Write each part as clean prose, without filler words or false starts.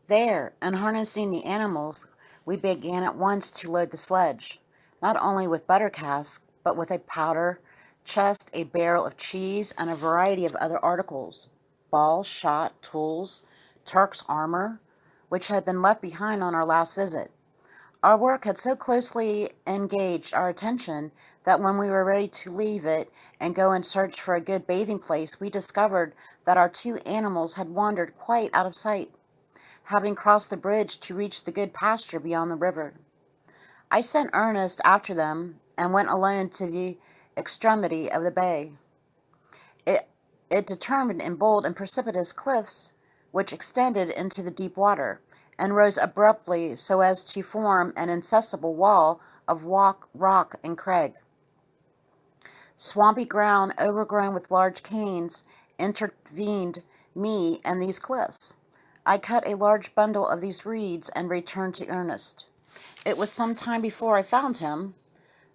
There, unharnessing the animals, we began at once to load the sledge, not only with butter casks, but with a powder chest, a barrel of cheese, and a variety of other articles, ball, shot, tools, Turk's armor, which had been left behind on our last visit. Our work had so closely engaged our attention that when we were ready to leave it and go in search for a good bathing place, we discovered that our two animals had wandered quite out of sight, having crossed the bridge to reach the good pasture beyond the river. I sent Ernest after them and went alone to the extremity of the bay. It, it determined in bold and precipitous cliffs which extended into the deep water, and rose abruptly so as to form an inaccessible wall of rock and crag. Swampy ground overgrown with large canes intervened me and these cliffs. I cut a large bundle of these reeds and returned to Ernest. It was some time before I found him,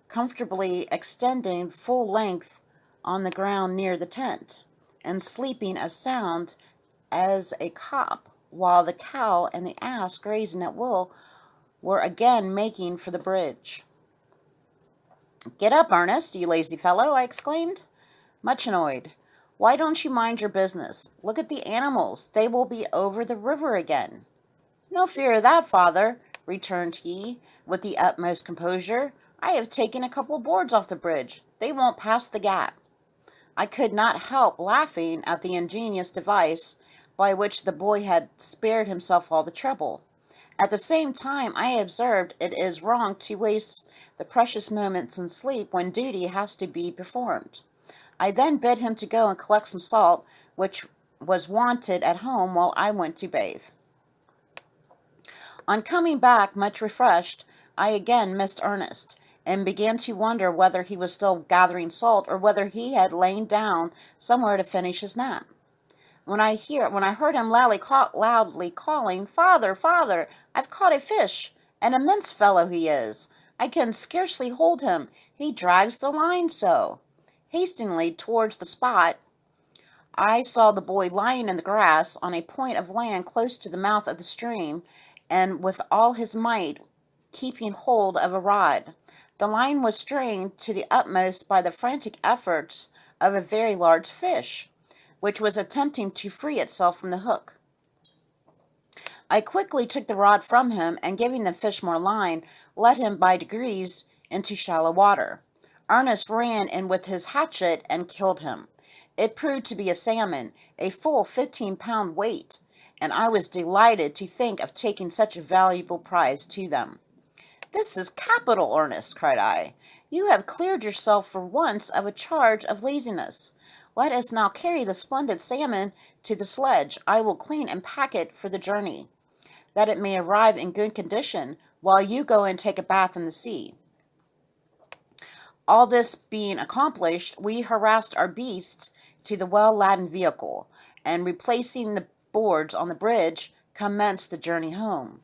comfortably extending full length on the ground near the tent, and sleeping as sound as a cop, while the cow and the ass, grazing at will, were again making for the bridge. "Get up, Ernest, you lazy fellow," I exclaimed, much annoyed. "Why don't you mind your business? Look at the animals. They will be over the river again." "No fear of that, father," returned he, with the utmost composure. "I have taken a couple boards off the bridge. They won't pass the gap." I could not help laughing at the ingenious device by which the boy had spared himself all the trouble. At the same time, I observed it is wrong to waste the precious moments in sleep when duty has to be performed. I then bid him to go and collect some salt, which was wanted at home, while I went to bathe. On coming back, much refreshed, I again missed Ernest, and began to wonder whether he was still gathering salt, or whether he had lain down somewhere to finish his nap. When I heard him loudly calling, "Father, father, I've caught a fish! An immense fellow he is! I can scarcely hold him, he drags the line so." Hastily towards the spot, I saw the boy lying in the grass on a point of land close to the mouth of the stream, and with all his might keeping hold of a rod. The line was strained to the utmost by the frantic efforts of a very large fish, which was attempting to free itself from the hook. I quickly took the rod from him, and giving the fish more line, led him by degrees into shallow water. Ernest ran in with his hatchet and killed him. It proved to be a salmon, a full 15-pound weight, and I was delighted to think of taking such a valuable prize to them. "This is capital, Ernest," cried I. "You have cleared yourself for once of a charge of laziness. Let us now carry the splendid salmon to the sledge. I will clean and pack it for the journey, that it may arrive in good condition, while you go and take a bath in the sea." All this being accomplished, we harassed our beasts to the well-laden vehicle, and replacing the boards on the bridge, commenced the journey home.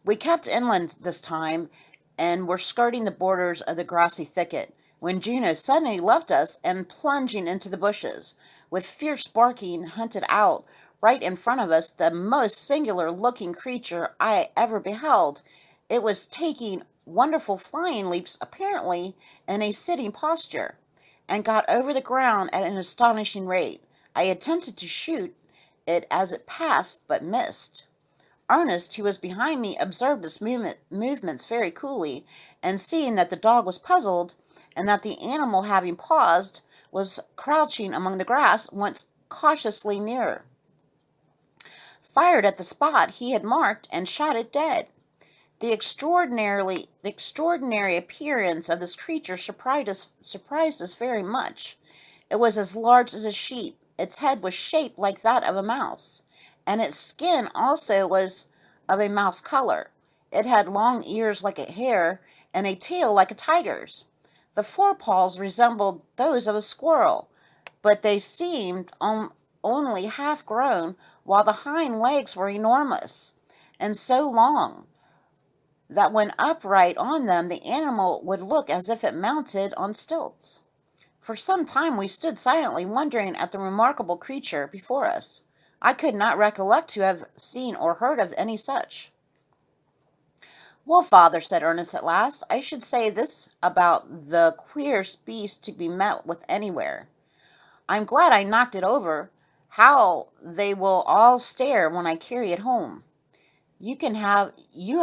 We kept inland this time, and were skirting the borders of the grassy thicket, when Juno suddenly left us, and plunging into the bushes, with fierce barking, hunted out, right in front of us, the most singular-looking creature I ever beheld. It was taking wonderful flying leaps, apparently in a sitting posture, and got over the ground at an astonishing rate. I attempted to shoot it as it passed, but missed. Ernest, who was behind me, observed its movements very coolly, and seeing that the dog was puzzled, and that the animal, having paused, was crouching among the grass, went cautiously nearer, fired at the spot he had marked, and shot it dead. The extraordinary appearance of this creature surprised us very much. It was as large as a sheep. Its head was shaped like that of a mouse, and its skin also was of a mouse color. It had long ears like a hare, and a tail like a tiger's. The forepaws resembled those of a squirrel, but they seemed only half grown, while the hind legs were enormous, and so long that when upright on them the animal would look as if it mounted on stilts. For some time we stood silently wondering at the remarkable creature before us. I could not recollect to have seen or heard of any such. Well, father, said Ernest at last, I should say this about the queerest beast to be met with anywhere. I'm glad I knocked it over. How they will all stare when I carry it home. You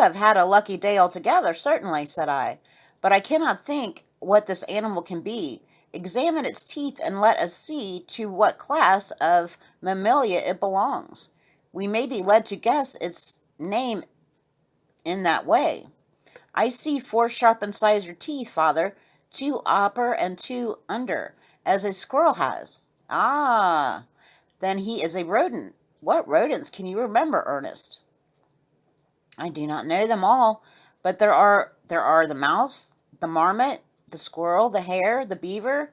have had a lucky day altogether, certainly, said I, but I cannot think what this animal can be. Examine its teeth and let us see to what class of mammalia it belongs. We may be led to guess its name in that way. I see 4 sharp incisor teeth, father, 2 upper and 2 under, as a squirrel has. Ah, then he is a rodent. What rodents can you remember, Ernest? I do not know them all, but there are the mouse, the marmot, the squirrel, the hare, the beaver,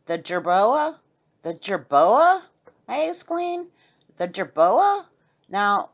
the jerboa. The jerboa? I exclaimed. The jerboa? Now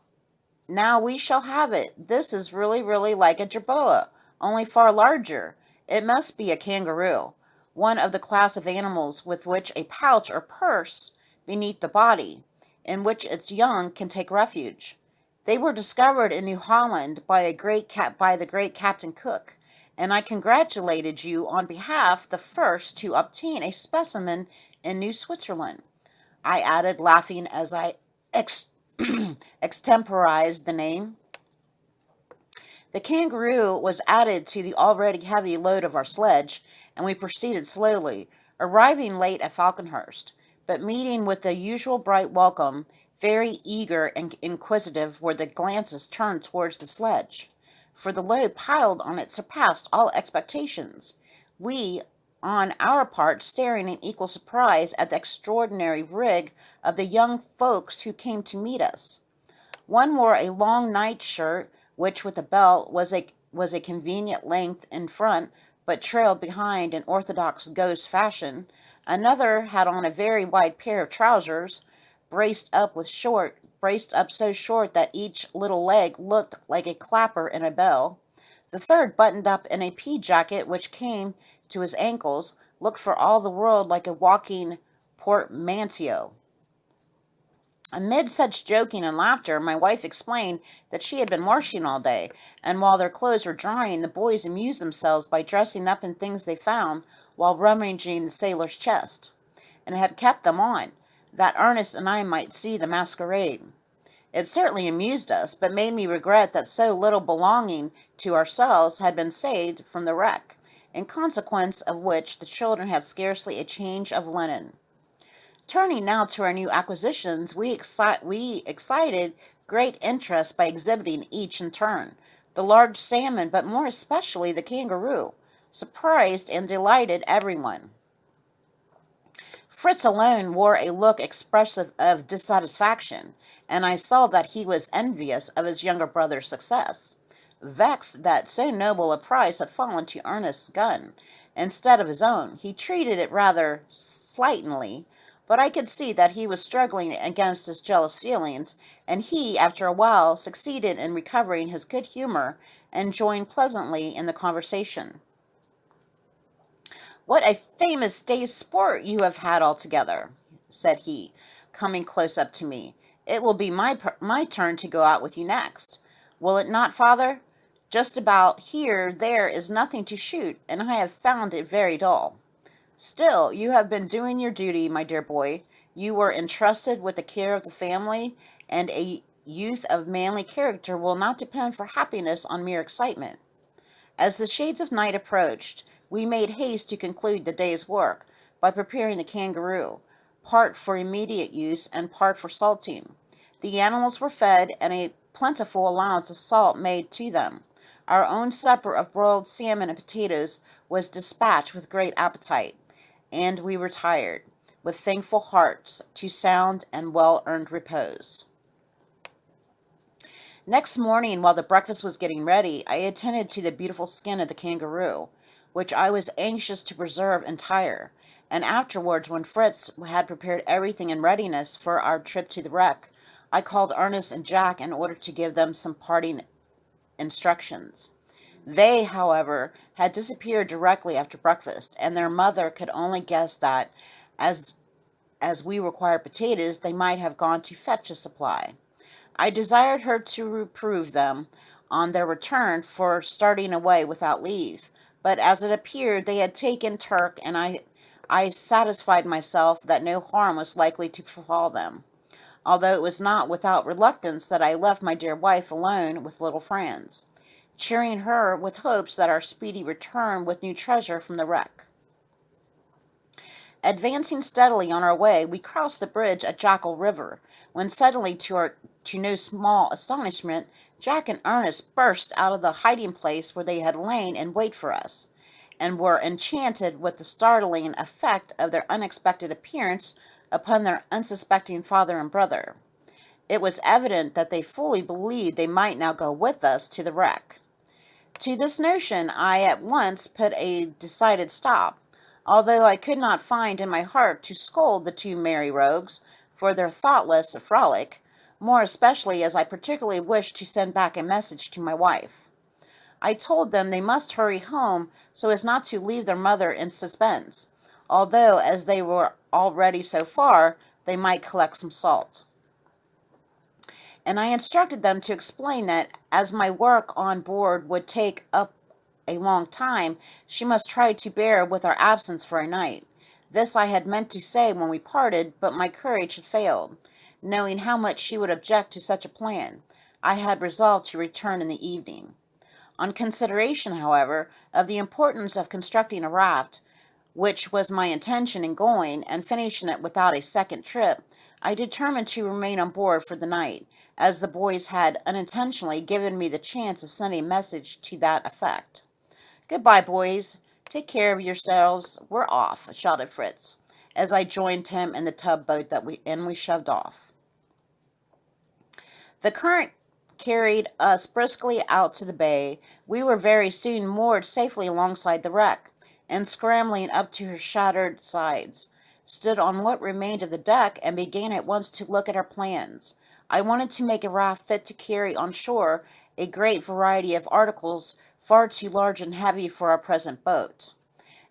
now we shall have it. This is really, really like a jerboa, only far larger. It must be a kangaroo, one of the class of animals with which a pouch or purse beneath the body, in which its young can take refuge. They were discovered in New Holland by the great Captain Cook, and I congratulated you on behalf the first to obtain a specimen in New Switzerland. I added, laughing as I ex- extemporized the name. The kangaroo was added to the already heavy load of our sledge, and we proceeded slowly, arriving late at Falconhurst, but meeting with the usual bright welcome. Very eager and inquisitive were the glances turned towards the sledge, for the load piled on it surpassed all expectations. We, on our part, staring in equal surprise at the extraordinary rig of the young folks who came to meet us. One wore a long night shirt, which, with a belt, was a convenient length in front, but trailed behind in orthodox ghost fashion. Another had on a very wide pair of trousers, braced up so short that each little leg looked like a clapper in a bell. The third, buttoned up in a pea jacket which came to his ankles, looked for all the world like a walking portmanteau. Amid such joking and laughter, my wife explained that she had been washing all day, and while their clothes were drying, the boys amused themselves by dressing up in things they found while rummaging the sailor's chest, and had kept them on, that Ernest and I might see the masquerade. It certainly amused us, but made me regret that so little belonging to ourselves had been saved from the wreck, in consequence of which the children had scarcely a change of linen. Turning now to our new acquisitions, we excited great interest by exhibiting each in turn. The large salmon, but more especially the kangaroo, surprised and delighted everyone. Fritz alone wore a look expressive of dissatisfaction, and I saw that he was envious of his younger brother's success, vexed that so noble a prize had fallen to Ernest's gun instead of his own. He treated it rather slightingly, but I could see that he was struggling against his jealous feelings, and he, after a while, succeeded in recovering his good humor and joined pleasantly in the conversation. What a famous day's sport you have had altogether, said he, coming close up to me. It will be my turn to go out with you next. Will it not, father? Just about here there is nothing to shoot, and I have found it very dull. Still, you have been doing your duty, my dear boy. You were entrusted with the care of the family, and a youth of manly character will not depend for happiness on mere excitement. As the shades of night approached, we made haste to conclude the day's work by preparing the kangaroo, part for immediate use and part for salting. The animals were fed, and a plentiful allowance of salt made to them. Our own supper of broiled salmon and potatoes was dispatched with great appetite, and we retired, with thankful hearts, to sound and well-earned repose. Next morning, while the breakfast was getting ready, I attended to the beautiful skin of the kangaroo, which I was anxious to preserve entire, and afterwards, when Fritz had prepared everything in readiness for our trip to the wreck, I called Ernest and Jack in order to give them some parting instructions. They, however, had disappeared directly after breakfast, and their mother could only guess that, as as we required potatoes, they might have gone to fetch a supply. I desired her to reprove them on their return for starting away without leave, but as it appeared they had taken Turk, and I satisfied myself that no harm was likely to befall them, although it was not without reluctance that I left my dear wife alone with little Franz, cheering her with hopes that our speedy return with new treasure from the wreck. Advancing steadily on our way, we crossed the bridge at Jackal River, when suddenly, to no small astonishment, Jack and Ernest burst out of the hiding place where they had lain in wait for us, and were enchanted with the startling effect of their unexpected appearance upon their unsuspecting father and brother. It was evident that they fully believed they might now go with us to the wreck. To this notion I at once put a decided stop, although I could not find in my heart to scold the two merry rogues for their thoughtless frolic, more especially as I particularly wished to send back a message to my wife. I told them they must hurry home so as not to leave their mother in suspense, although as they were already so far, they might collect some salt. And I instructed them to explain that, as my work on board would take up a long time, she must try to bear with our absence for a night. This I had meant to say when we parted, but my courage had failed. Knowing how much she would object to such a plan, I had resolved to return in the evening. On consideration, however, of the importance of constructing a raft, which was my intention in going, and finishing it without a second trip, I determined to remain on board for the night, as the boys had unintentionally given me the chance of sending a message to that effect. "Goodbye, boys. Take care of yourselves. We're off," shouted Fritz, as I joined him in the tub boat we shoved off. The current carried us briskly out to the bay. We were very soon moored safely alongside the wreck, and scrambling up to her shattered sides, stood on what remained of the deck and began at once to look at our plans. I wanted to make a raft fit to carry on shore a great variety of articles far too large and heavy for our present boat.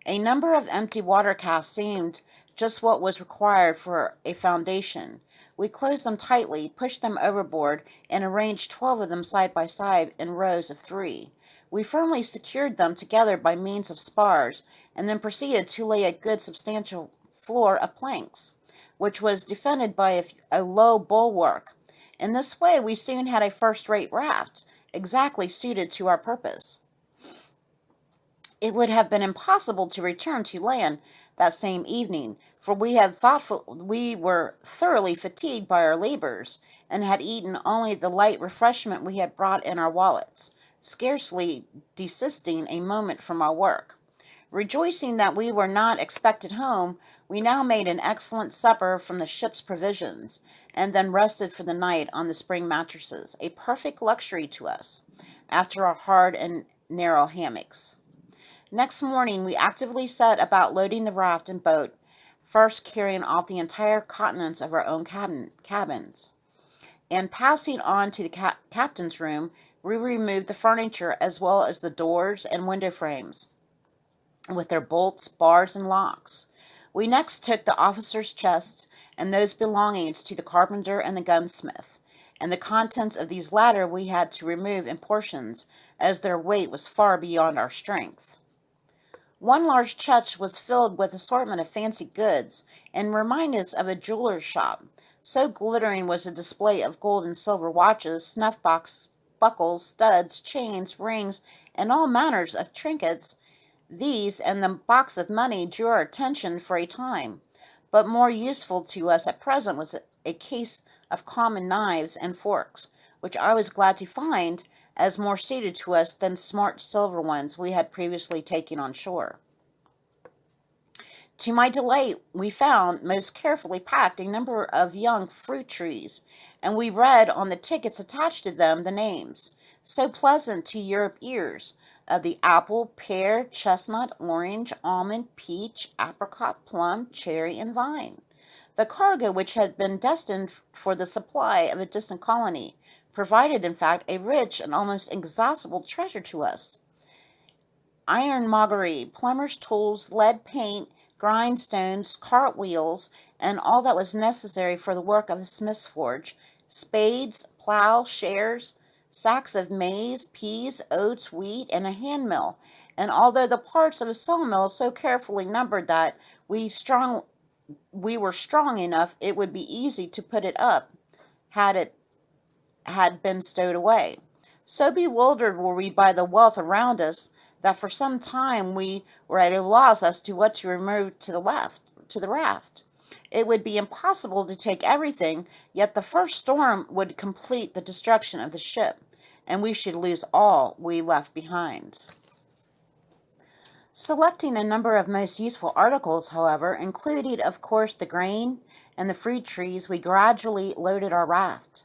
A number of empty water casks seemed just what was required for a foundation. We closed them tightly, pushed them overboard, and arranged 12 of them side by side in rows of 3. We firmly secured them together by means of spars, and then proceeded to lay a good substantial floor of planks, which was defended by a low bulwark. In this way we soon had a first-rate raft, exactly suited to our purpose. It would have been impossible to return to land that same evening, for we were thoroughly fatigued by our labors, and had eaten only the light refreshment we had brought in our wallets, scarcely desisting a moment from our work. Rejoicing that we were not expected home, we now made an excellent supper from the ship's provisions, and then rested for the night on the spring mattresses, a perfect luxury to us, after our hard and narrow hammocks. Next morning we actively set about loading the raft and boat, first carrying off the entire contents of our own cabins, and passing on to the captain's room, we removed the furniture as well as the doors and window frames, with their bolts, bars, and locks. We next took the officers' chests and those belonging to the carpenter and the gunsmith, and the contents of these latter we had to remove in portions, as their weight was far beyond our strength. One large chest was filled with assortment of fancy goods, and reminded us of a jeweler's shop. So glittering was the display of gold and silver watches, buckles, studs, chains, rings, and all manners of trinkets. These and the box of money drew our attention for a time, but more useful to us at present was a case of common knives and forks, which I was glad to find, as more suited to us than smart silver ones we had previously taken on shore. To my delight, we found, most carefully packed, a number of young fruit trees, and we read on the tickets attached to them the names, so pleasant to Europe ears, of the apple, pear, chestnut, orange, almond, peach, apricot, plum, cherry, and vine. The cargo, which had been destined for the supply of a distant colony, provided, in fact, a rich and almost inexhaustible treasure to us. Ironmongery, plumber's tools, lead paint, grindstones, cartwheels, and all that was necessary for the work of a smith's forge, spades, plowshares, sacks of maize, peas, oats, wheat, and a hand mill. And although the parts of a sawmill so carefully numbered that we were strong enough, it would be easy to put it up had it had been stowed away. So bewildered were we by the wealth around us that for some time we were at a loss as to what to remove to the raft. It would be impossible to take everything, yet the first storm would complete the destruction of the ship, and we should lose all we left behind. Selecting a number of most useful articles, however, included, of course, the grain and the fruit trees, we gradually loaded our raft.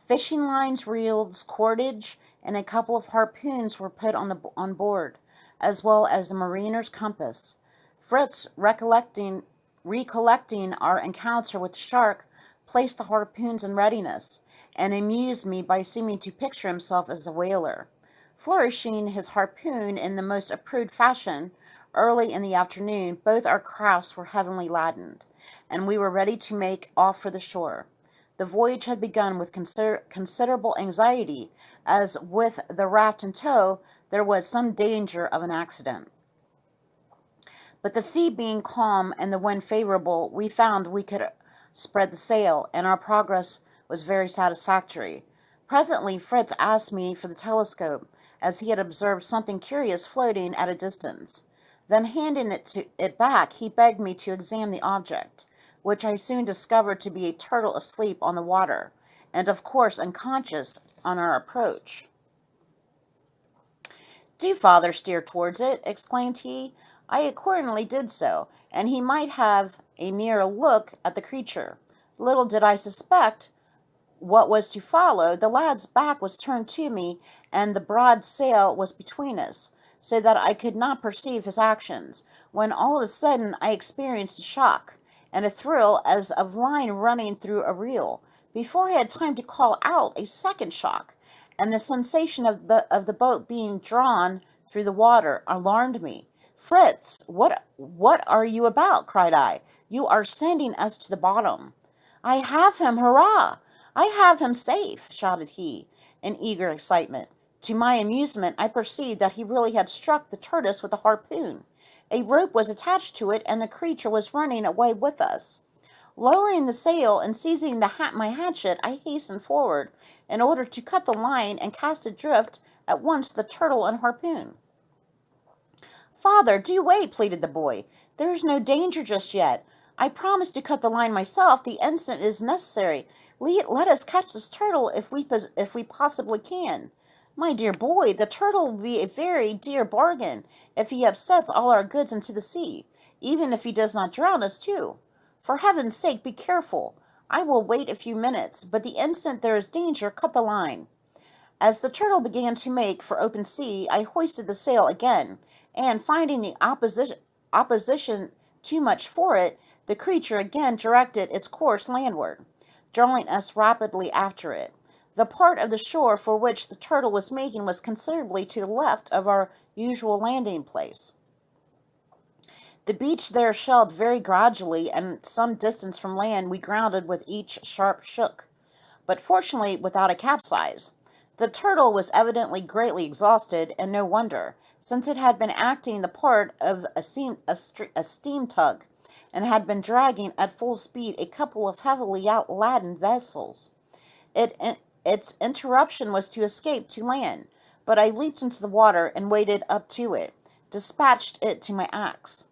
Fishing lines, reels, cordage, and a couple of harpoons were put on board, as well as a mariner's compass. Fritz, recollecting our encounter with the shark, placed the harpoons in readiness, and amused me by seeming to picture himself as a whaler. Flourishing his harpoon in the most approved fashion, early in the afternoon, both our crafts were heavily laden, and we were ready to make off for the shore. The voyage had begun with considerable anxiety, as with the raft in tow, there was some danger of an accident. But the sea being calm and the wind favorable, we found we could spread the sail, and our progress was very satisfactory. Presently Fritz asked me for the telescope, as he had observed something curious floating at a distance. Then handing it back, he begged me to examine the object, which I soon discovered to be a turtle asleep on the water, and of course unconscious on our approach. "Do, father, steer towards it," exclaimed he. I accordingly did so, and he might have a nearer look at the creature. Little did I suspect what was to follow. The lad's back was turned to me, and the broad sail was between us, so that I could not perceive his actions, when all of a sudden I experienced a shock and a thrill as of line running through a reel. Before I had time to call out, a second shock, and the sensation of the boat being drawn through the water alarmed me. "Fritz, what are you about?" cried I. "You are sending us to the bottom." "I have him, hurrah! I have him safe," shouted he, in eager excitement. To my amusement, I perceived that he really had struck the tortoise with a harpoon. A rope was attached to it, and the creature was running away with us. Lowering the sail and seizing my hatchet, I hastened forward in order to cut the line and cast adrift at once the turtle and harpoon. "Father, do wait," pleaded the boy. "There is no danger just yet. I promise to cut the line myself the instant it is necessary. Let us catch this turtle if we possibly can." "My dear boy, the turtle will be a very dear bargain if he upsets all our goods into the sea, even if he does not drown us too. For heaven's sake, be careful. I will wait a few minutes, but the instant there is danger, cut the line." As the turtle began to make for open sea, I hoisted the sail again, and finding the opposition too much for it, the creature again directed its course landward, drawing us rapidly after it. The part of the shore for which the turtle was making was considerably to the left of our usual landing place. The beach there shelved very gradually, and some distance from land we grounded with each sharp shook, but fortunately without a capsize. The turtle was evidently greatly exhausted, and no wonder, since it had been acting the part of a steam tug, and had been dragging at full speed a couple of heavily laden vessels. Its interruption was to escape to land, but I leaped into the water and waded up to it, dispatched it to my axe.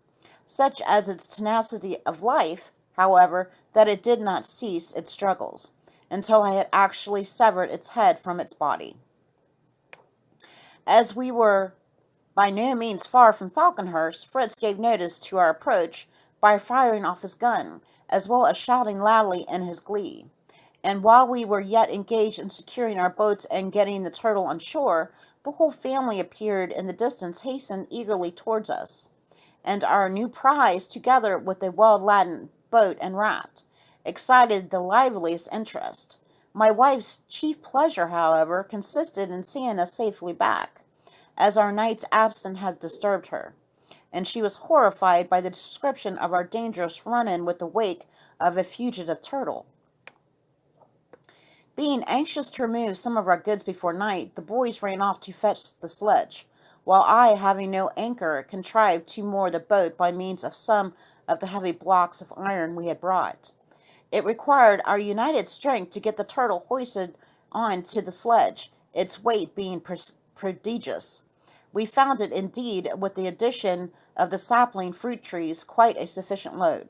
Such as its tenacity of life, however, that it did not cease its struggles, until I had actually severed its head from its body. As we were by no means far from Falconhurst, Fritz gave notice to our approach by firing off his gun, as well as shouting loudly in his glee. And while we were yet engaged in securing our boats and getting the turtle on shore, the whole family appeared in the distance, hastened eagerly towards us, and our new prize, together with a well-laden boat and raft, excited the liveliest interest. My wife's chief pleasure, however, consisted in seeing us safely back, as our night's absence had disturbed her. and she was horrified by the description of our dangerous run-in with the wake of a fugitive turtle. Being anxious to remove some of our goods before night, the boys ran off to fetch the sledge, while I, having no anchor, contrived to moor the boat by means of some of the heavy blocks of iron we had brought. It required our united strength to get the turtle hoisted on to the sledge, its weight being prodigious. We found it, indeed, with the addition of the sapling fruit trees, quite a sufficient load.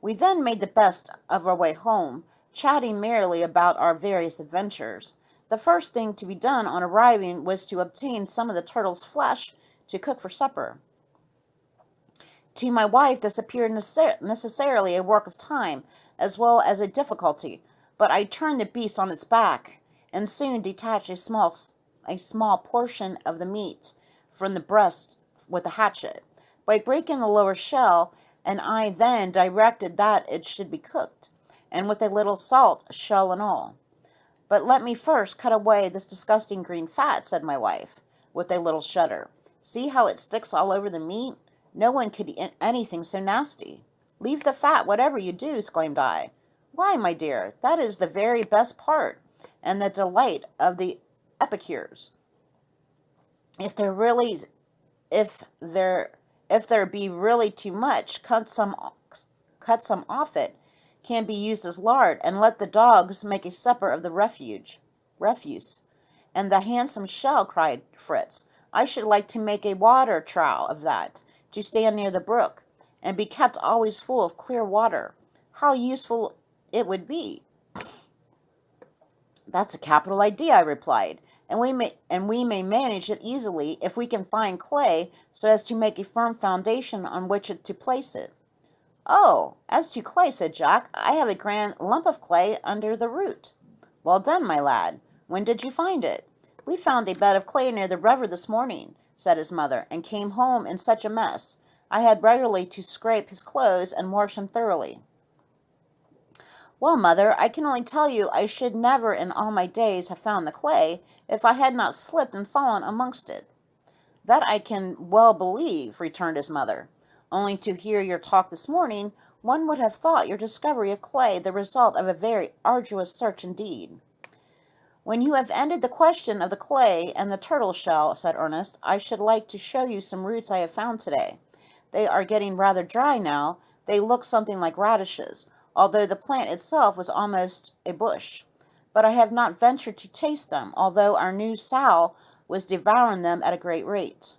We then made the best of our way home, chatting merrily about our various adventures. The first thing to be done on arriving was to obtain some of the turtle's flesh to cook for supper. To my wife, this appeared necessarily a work of time, as well as a difficulty, but I turned the beast on its back, and soon detached a small portion of the meat from the breast with a hatchet, by breaking the lower shell, and I then directed that it should be cooked, and with a little salt, shell and all. But let me first cut away this disgusting green fat, said my wife, with a little shudder. See how it sticks all over the meat? No one could eat anything so nasty. Leave the fat, whatever you do, exclaimed I. Why, my dear, that is the very best part, and the delight of the epicures. If there be really too much, cut some off it, can be used as lard, and let the dogs make a supper of the refuse. And the handsome shell, cried Fritz. I should like to make a water trough of that, to stand near the brook, and be kept always full of clear water. How useful it would be. That's a capital idea, I replied, and we may manage it easily if we can find clay so as to make a firm foundation on which to place it. Oh, as to clay, said Jack, I have a grand lump of clay under the root. Well done, my lad. When did you find it? We found a bed of clay near the river this morning, said his mother, and came home in such a mess. I had regularly to scrape his clothes and wash him thoroughly. Well, mother, I can only tell you I should never in all my days have found the clay if I had not slipped and fallen amongst it. That I can well believe, returned his mother. Only to hear your talk this morning, one would have thought your discovery of clay the result of a very arduous search indeed. When you have ended the question of the clay and the turtle shell, said Ernest, I should like to show you some roots I have found today. They are getting rather dry now. They look something like radishes, although the plant itself was almost a bush. But I have not ventured to taste them, although our new sow was devouring them at a great rate.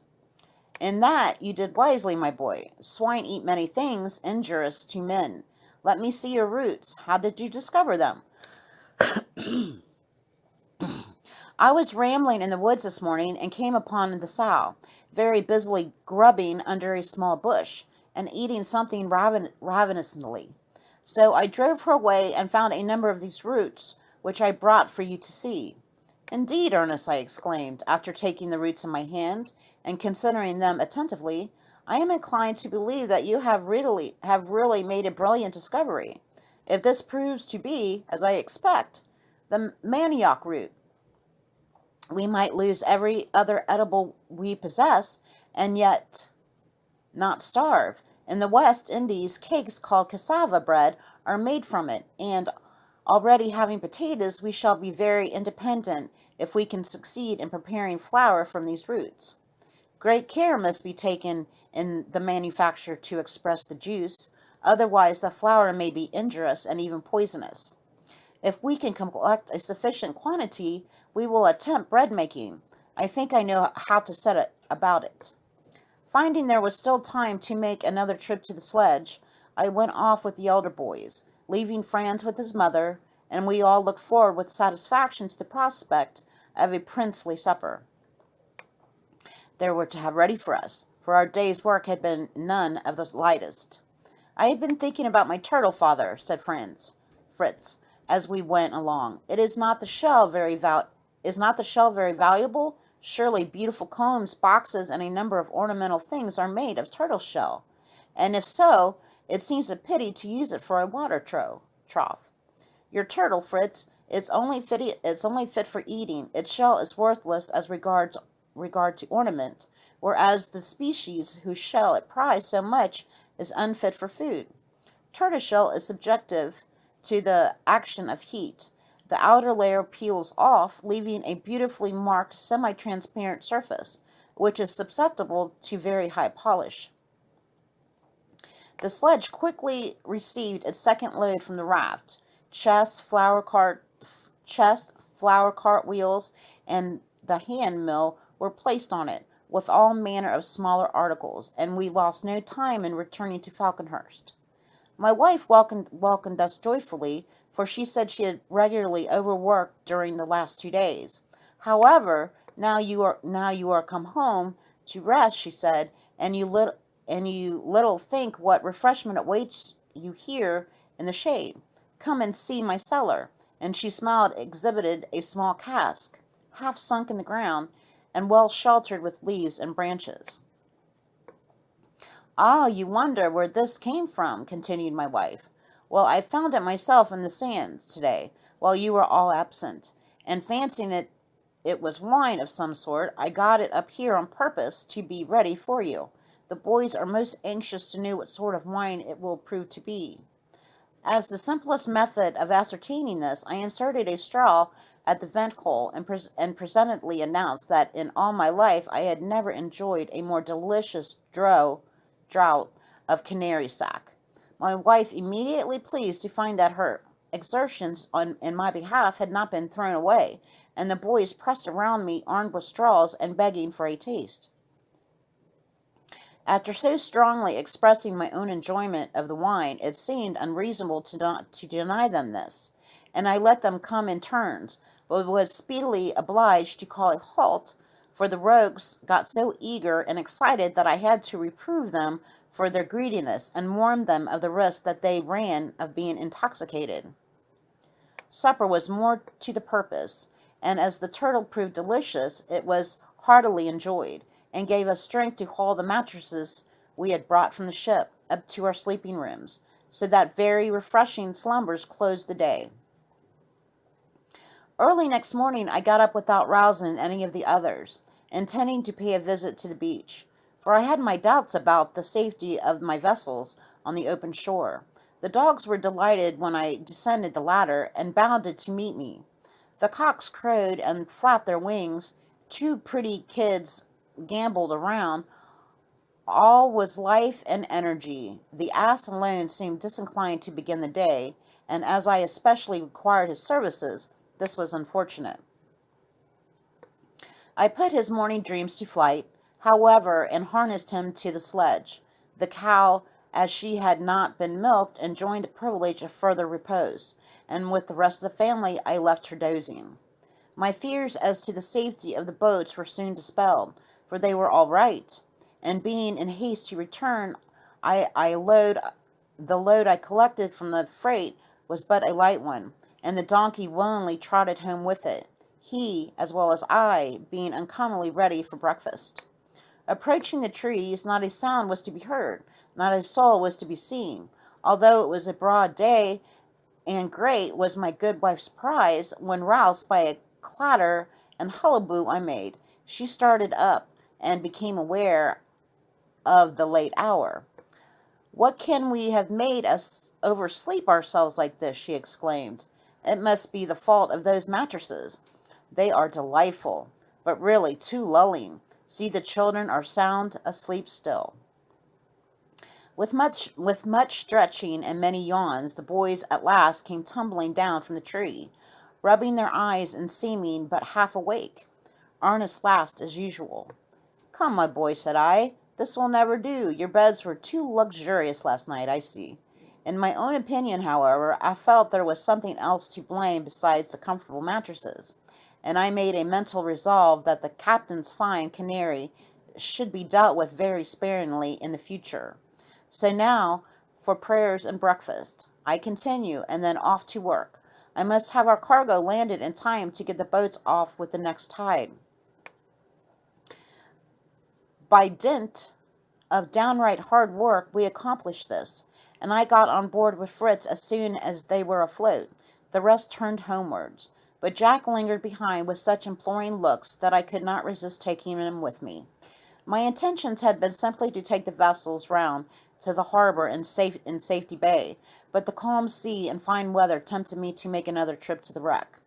In that you did wisely, my boy. Swine eat many things injurious to men. Let me see your roots. How did you discover them? I was rambling in the woods this morning and came upon the sow, very busily grubbing under a small bush, and eating something ravenously. So I drove her away and found a number of these roots, which I brought for you to see. Indeed, Ernest, I exclaimed, after taking the roots in my hand and considering them attentively, I am inclined to believe that you have really made a brilliant discovery. If this proves to be, as I expect, the manioc root, we might lose every other edible we possess, and yet not starve. In the West Indies, cakes called cassava bread are made from it, and already having potatoes, we shall be very independent if we can succeed in preparing flour from these roots. Great care must be taken in the manufacture to express the juice, otherwise the flour may be injurious and even poisonous. If we can collect a sufficient quantity, we will attempt bread making. I think I know how to set about it. Finding there was still time to make another trip to the sledge, I went off with the elder boys, leaving Franz with his mother, and we all looked forward with satisfaction to the prospect of a princely supper they were to have ready for us, for our day's work had been none of the lightest. I have been thinking about my turtle, father, said Fritz, as we went along. Is not the shell very valuable? Surely beautiful combs, boxes, and a number of ornamental things are made of turtle shell. And if so, it seems a pity to use it for a water trough. Your turtle, Fritz, it's only fit for eating. Its shell is worthless as regard to ornament, whereas the species whose shell it prized so much is unfit for food. Tortoiseshell is subjective to the action of heat. The outer layer peels off, leaving a beautifully marked semi-transparent surface, which is susceptible to very high polish. The sledge quickly received its second load from the raft. Chest, flour cart wheels, and the hand mill were placed on it, with all manner of smaller articles, and we lost no time in returning to Falconhurst. My wife welcomed us joyfully, for she said she had regularly overworked during the last 2 days. However, now you are come home to rest, she said, and you little think what refreshment awaits you here in the shade. Come and see my cellar. And she smiled, exhibited a small cask, half sunk in the ground, and well sheltered with leaves and branches. Ah, you wonder where this came from, continued my wife. Well, I found it myself in the sands today, while you were all absent, and fancying it was wine of some sort, I got it up here on purpose to be ready for you. The boys are most anxious to know what sort of wine it will prove to be. As the simplest method of ascertaining this, I inserted a straw at the vent hole and presently announced that in all my life I had never enjoyed a more delicious draught of canary sack. My wife immediately pleased to find that her exertions in my behalf had not been thrown away, and the boys pressed around me armed with straws and begging for a taste. After so strongly expressing my own enjoyment of the wine, it seemed unreasonable to deny them this, and I let them come in turns, but was speedily obliged to call a halt, for the rogues got so eager and excited that I had to reprove them for their greediness, and warn them of the risk that they ran of being intoxicated. Supper was more to the purpose, and as the turtle proved delicious, it was heartily enjoyed, and gave us strength to haul the mattresses we had brought from the ship up to our sleeping rooms, so that very refreshing slumbers closed the day. Early next morning I got up without rousing any of the others, intending to pay a visit to the beach, for I had my doubts about the safety of my vessels on the open shore. The dogs were delighted when I descended the ladder and bounded to meet me. The cocks crowed and flapped their wings. Two pretty kids gamboled around. All was life and energy. The ass alone seemed disinclined to begin the day, and as I especially required his services, this was unfortunate. I put his morning dreams to flight, however, and harnessed him to the sledge. The cow, as she had not been milked, enjoyed the privilege of further repose, and with the rest of the family I left her dozing. My fears as to the safety of the boats were soon dispelled, for they were all right, and being in haste to return, the load I collected from the freight was but a light one, and the donkey willingly trotted home with it, he, as well as I, being uncommonly ready for breakfast. Approaching the trees, not a sound was to be heard, not a soul was to be seen, although it was a broad day, and great was my good wife's surprise when, roused by a clatter and hullaboo I made, she started up and became aware of the late hour. "What can we have made us oversleep ourselves like this?" she exclaimed. "It must be the fault of those mattresses. They are delightful, but really too lulling. See, the children are sound asleep still." With much stretching and many yawns, the boys at last came tumbling down from the tree, rubbing their eyes and seeming but half awake. Ernest laughed as usual. "Come, my boy," said I, "this will never do. Your beds were too luxurious last night, I see." In my own opinion, however, I felt there was something else to blame besides the comfortable mattresses, and I made a mental resolve that the captain's fine canary should be dealt with very sparingly in the future. So now for prayers and breakfast. I continue, and then off to work. I must have our cargo landed in time to get the boats off with the next tide. By dint of downright hard work, we accomplished this, and I got on board with Fritz as soon as they were afloat. The rest turned homewards, but Jack lingered behind with such imploring looks that I could not resist taking him with me. My intentions had been simply to take the vessels round to the harbor in Safety Bay, but the calm sea and fine weather tempted me to make another trip to the wreck.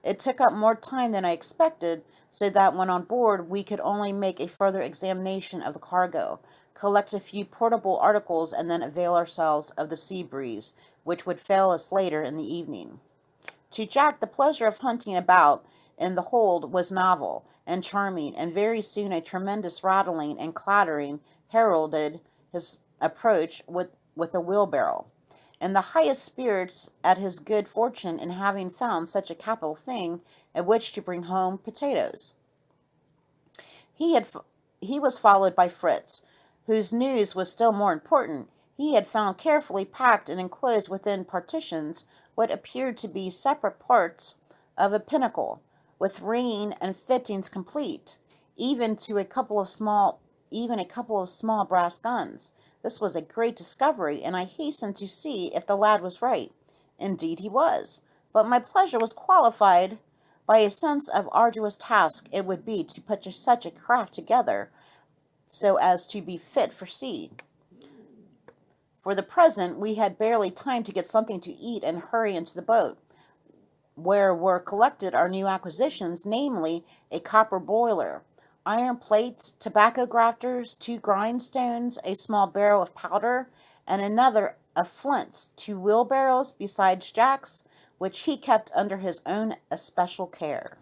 It took up more time than I expected, so that when on board we could only make a further examination of the cargo, collect a few portable articles, and then avail ourselves of the sea breeze, which would fail us later in the evening. To Jack, the pleasure of hunting about in the hold was novel and charming, and very soon a tremendous rattling and clattering heralded his approach with a wheelbarrow. In the highest spirits at his good fortune in having found such a capital thing at which to bring home potatoes. He had he was followed by Fritz, whose news was still more important. He had found carefully packed and enclosed within partitions what appeared to be separate parts of a pinnacle, with ringing and fittings complete, even a couple of small brass guns. This was a great discovery, and I hastened to see if the lad was right. Indeed he was, but my pleasure was qualified by a sense of arduous task it would be to put such a craft together so as to be fit for sea. For the present, we had barely time to get something to eat and hurry into the boat, where were collected our new acquisitions, namely a copper boiler, iron plates, tobacco grafters, 2 grindstones, a small barrel of powder, and another of flints, 2 wheelbarrows, besides Jack's, which he kept under his own especial care.